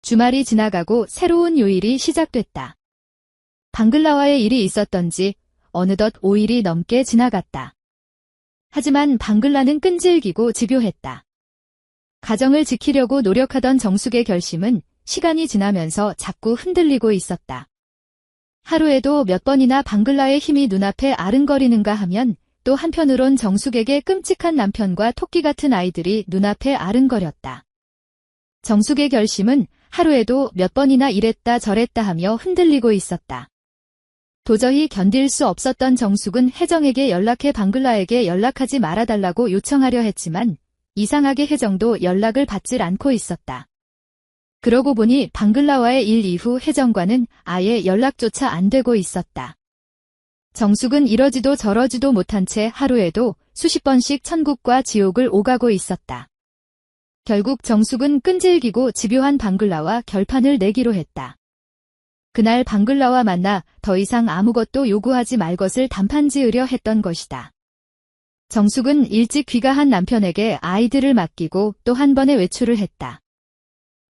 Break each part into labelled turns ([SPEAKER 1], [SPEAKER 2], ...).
[SPEAKER 1] 주말이 지나가고 새로운 요일이 시작됐다. 방글라와의 일이 있었던지 어느덧 5일이 넘게 지나갔다. 하지만 방글라는 끈질기고 집요했다. 가정을 지키려고 노력하던 정숙의 결심은 시간이 지나면서 자꾸 흔들리고 있었다. 하루에도 몇 번이나 방글라의 힘이 눈앞에 아른거리는가 하면 또 한편으론 정숙에게 끔찍한 남편과 토끼 같은 아이들이 눈앞에 아른거렸다. 정숙의 결심은 하루에도 몇 번이나 이랬다 저랬다 하며 흔들리고 있었다. 도저히 견딜 수 없었던 정숙은 혜정에게 연락해 방글라에게 연락하지 말아달라고 요청하려 했지만 이상하게 혜정도 연락을 받질 않고 있었다. 그러고 보니 방글라와의 일 이후 혜정과는 아예 연락조차 안 되고 있었다. 정숙은 이러지도 저러지도 못한 채 하루에도 수십 번씩 천국과 지옥을 오가고 있었다. 결국 정숙은 끈질기고 집요한 방글라와 결판을 내기로 했다. 그날 방글라와 만나 더 이상 아무것도 요구하지 말 것을 단판 지으려 했던 것이다. 정숙은 일찍 귀가한 남편에게 아이들을 맡기고 또 한 번의 외출을 했다.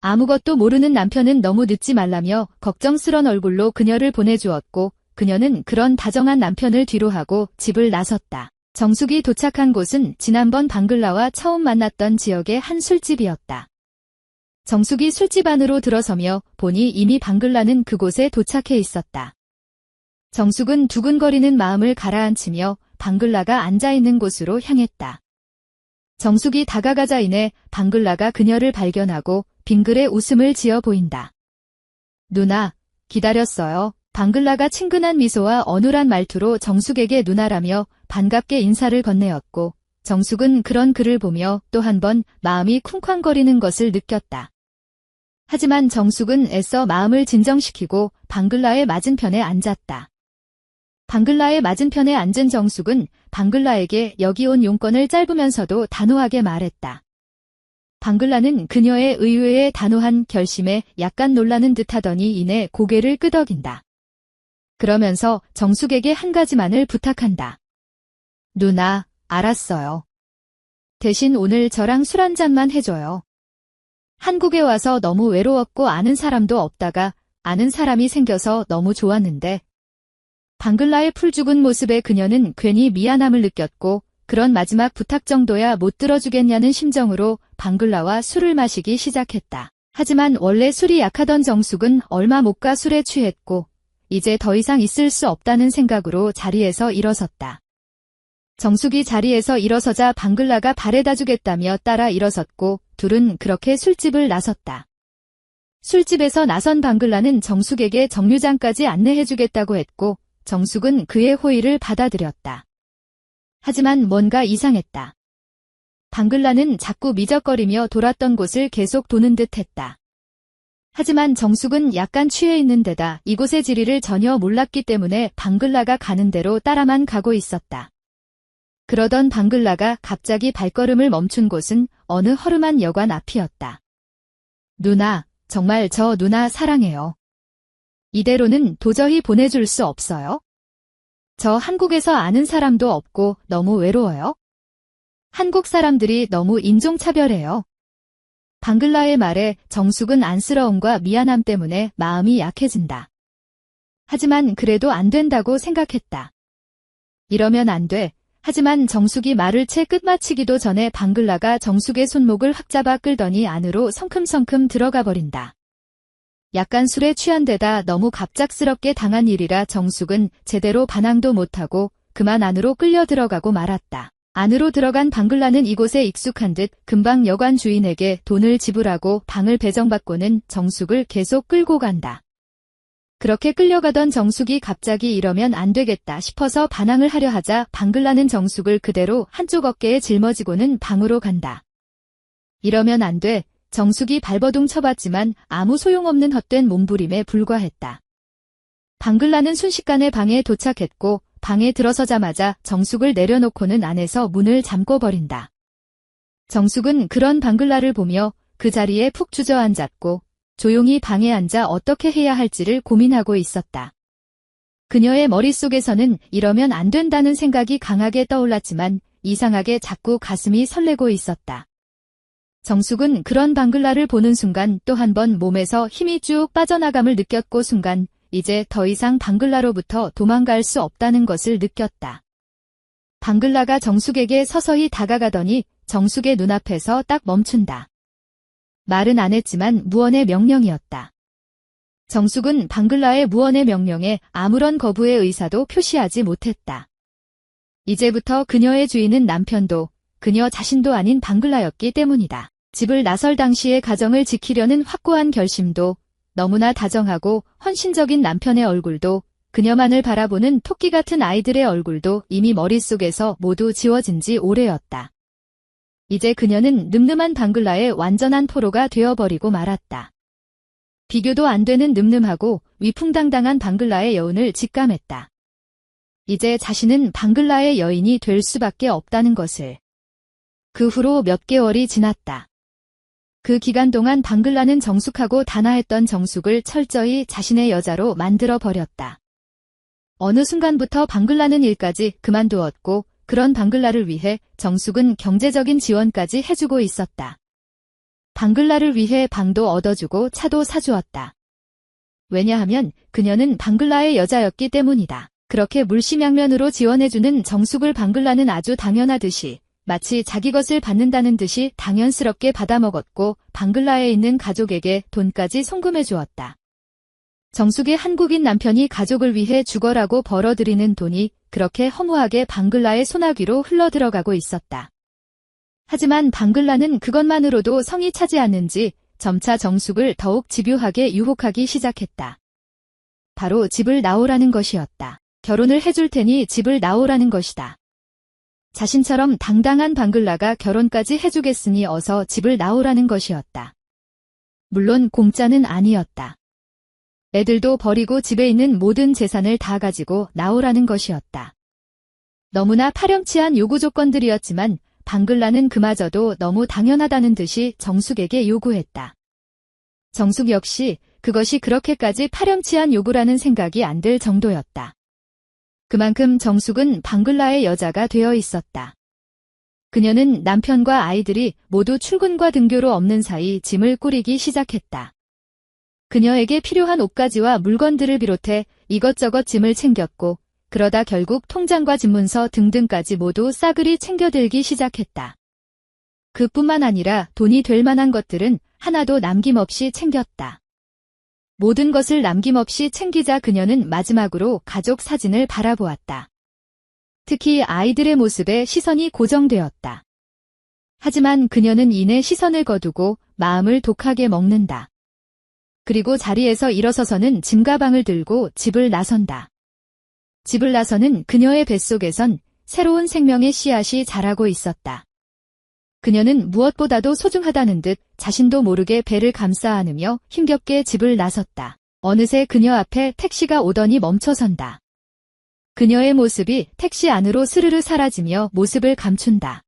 [SPEAKER 1] 아무것도 모르는 남편은 너무 늦지 말라며 걱정스런 얼굴로 그녀를 보내주었고 그녀는 그런 다정한 남편을 뒤로하고 집을 나섰다. 정숙이 도착한 곳은 지난번 방글라와 처음 만났던 지역의 한 술집이었다. 정숙이 술집 안으로 들어서며 보니 이미 방글라는 그곳에 도착해 있었다. 정숙은 두근거리는 마음을 가라앉히며 방글라가 앉아있는 곳으로 향했다. 정숙이 다가가자 이내 방글라가 그녀를 발견하고 빙글에 웃음을 지어 보인다. 누나, 기다렸어요. 방글라가 친근한 미소와 어눌한 말투로 정숙에게 누나라며 반갑게 인사를 건네었고 정숙은 그런 그를 보며 또 한 번 마음이 쿵쾅거리는 것을 느꼈다. 하지만 정숙은 애써 마음을 진정시키고 방글라의 맞은편에 앉았다. 방글라의 맞은편에 앉은 정숙은 방글라에게 여기 온 용건을 짧으면서도 단호하게 말했다. 방글라는 그녀의 의외의 단호한 결심에 약간 놀라는 듯하더니 이내 고개를 끄덕인다. 그러면서 정숙에게 한 가지만을 부탁한다. 누나, 알았어요. 대신 오늘 저랑 술 한 잔만 해줘요. 한국에 와서 너무 외로웠고 아는 사람도 없다가 아는 사람이 생겨서 너무 좋았는데. 방글라의 풀죽은 모습에 그녀는 괜히 미안함을 느꼈고 그런 마지막 부탁 정도야 못 들어주겠냐는 심정으로 방글라와 술을 마시기 시작했다. 하지만 원래 술이 약하던 정숙은 얼마 못 가 술에 취했고 이제 더 이상 있을 수 없다는 생각으로 자리에서 일어섰다. 정숙이 자리에서 일어서자 방글라가 발에다 주겠다며 따라 일어섰고 둘은 그렇게 술집을 나섰다. 술집에서 나선 방글라는 정숙에게 정류장까지 안내해주겠다고 했고 정숙은 그의 호의를 받아들였다. 하지만 뭔가 이상했다. 방글라는 자꾸 미적거리며 돌았던 곳을 계속 도는 듯 했다. 하지만 정숙은 약간 취해 있는 데다 이곳의 지리를 전혀 몰랐기 때문에 방글라가 가는 대로 따라만 가고 있었다. 그러던 방글라가 갑자기 발걸음을 멈춘 곳은 어느 허름한 여관 앞이었다. 누나, 정말 저 누나 사랑해요. 이대로는 도저히 보내줄 수 없어요. 저 한국에서 아는 사람도 없고 너무 외로워요. 한국 사람들이 너무 인종차별해요. 방글라의 말에 정숙은 안쓰러움과 미안함 때문에 마음이 약해진다. 하지만 그래도 안 된다고 생각했다. 이러면 안 돼. 하지만 정숙이 말을 채 끝마치기도 전에 방글라가 정숙의 손목을 확 잡아 끌더니 안으로 성큼성큼 들어가 버린다. 약간 술에 취한 데다 너무 갑작스럽게 당한 일이라 정숙은 제대로 반항도 못하고 그만 안으로 끌려 들어가고 말았다. 안으로 들어간 방글라는 이곳에 익숙한 듯 금방 여관 주인에게 돈을 지불하고 방을 배정받고는 정숙을 계속 끌고 간다. 그렇게 끌려가던 정숙이 갑자기 이러면 안 되겠다 싶어서 반항을 하려 하자 방글라는 정숙을 그대로 한쪽 어깨에 짊어지고는 방으로 간다. 이러면 안 돼. 정숙이 발버둥 쳐봤지만 아무 소용없는 헛된 몸부림에 불과했다. 방글라는 순식간에 방에 도착했고 방에 들어서자마자 정숙을 내려놓고는 안에서 문을 잠궈 버린다. 정숙은 그런 방글라를 보며 그 자리에 푹 주저앉았고 조용히 방에 앉아 어떻게 해야 할지를 고민하고 있었다. 그녀의 머릿속에서는 이러면 안 된다는 생각이 강하게 떠올랐지만 이상하게 자꾸 가슴이 설레고 있었다. 정숙은 그런 방글라를 보는 순간 또 한 번 몸에서 힘이 쭉 빠져나감을 느꼈고 순간 이제 더 이상 방글라로부터 도망갈 수 없다는 것을 느꼈다. 방글라가 정숙에게 서서히 다가가더니 정숙의 눈앞에서 딱 멈춘다. 말은 안 했지만 무언의 명령이었다. 정숙은 방글라의 무언의 명령에 아무런 거부의 의사도 표시하지 못했다. 이제부터 그녀의 주인은 남편도 그녀 자신도 아닌 방글라였기 때문이다. 집을 나설 당시의 가정을 지키려는 확고한 결심도 너무나 다정하고 헌신적인 남편의 얼굴도 그녀만을 바라보는 토끼 같은 아이들의 얼굴도 이미 머릿속에서 모두 지워진 지 오래였다. 이제 그녀는 늠름한 방글라의 완전한 포로가 되어버리고 말았다. 비교도 안 되는 늠름하고 위풍당당한 방글라의 여운을 직감했다. 이제 자신은 방글라의 여인이 될 수밖에 없다는 것을. 그 후로 몇 개월이 지났다. 그 기간 동안 방글라는 정숙하고 단아했던 정숙을 철저히 자신의 여자로 만들어버렸다. 어느 순간부터 방글라는 일까지 그만두었고 그런 방글라를 위해 정숙은 경제적인 지원까지 해주고 있었다. 방글라를 위해 방도 얻어주고 차도 사주었다. 왜냐하면 그녀는 방글라의 여자였기 때문이다. 그렇게 물심양면으로 지원해주는 정숙을 방글라는 아주 당연하듯이 마치 자기 것을 받는다는 듯이 당연스럽게 받아먹었고 방글라에 있는 가족에게 돈까지 송금해 주었다. 정숙의 한국인 남편이 가족을 위해 죽어라고 벌어들이는 돈이 그렇게 허무하게 방글라의 소나귀로 흘러들어가고 있었다. 하지만 방글라는 그것만으로도 성이 차지 않는지 점차 정숙을 더욱 집요하게 유혹하기 시작했다. 바로 집을 나오라는 것이었다. 결혼을 해줄 테니 집을 나오라는 것이다. 자신처럼 당당한 방글라가 결혼까지 해주겠으니 어서 집을 나오라는 것이었다. 물론 공짜는 아니었다. 애들도 버리고 집에 있는 모든 재산을 다 가지고 나오라는 것이었다. 너무나 파렴치한 요구 조건들이었지만 방글라는 그마저도 너무 당연하다는 듯이 정숙에게 요구했다. 정숙 역시 그것이 그렇게까지 파렴치한 요구라는 생각이 안 들 정도였다. 그만큼 정숙은 방글라의 여자가 되어 있었다. 그녀는 남편과 아이들이 모두 출근과 등교로 없는 사이 짐을 꾸리기 시작했다. 그녀에게 필요한 옷가지와 물건들을 비롯해 이것저것 짐을 챙겼고 그러다 결국 통장과 집문서 등등까지 모두 싸그리 챙겨들기 시작했다. 그뿐만 아니라 돈이 될 만한 것들은 하나도 남김없이 챙겼다. 모든 것을 남김없이 챙기자 그녀는 마지막으로 가족 사진을 바라보았다. 특히 아이들의 모습에 시선이 고정되었다. 하지만 그녀는 이내 시선을 거두고 마음을 독하게 먹는다. 그리고 자리에서 일어서서는 짐가방을 들고 집을 나선다. 집을 나서는 그녀의 뱃속에선 새로운 생명의 씨앗이 자라고 있었다. 그녀는 무엇보다도 소중하다는 듯 자신도 모르게 배를 감싸 안으며 힘겹게 집을 나섰다. 어느새 그녀 앞에 택시가 오더니 멈춰선다. 그녀의 모습이 택시 안으로 스르르 사라지며 모습을 감춘다.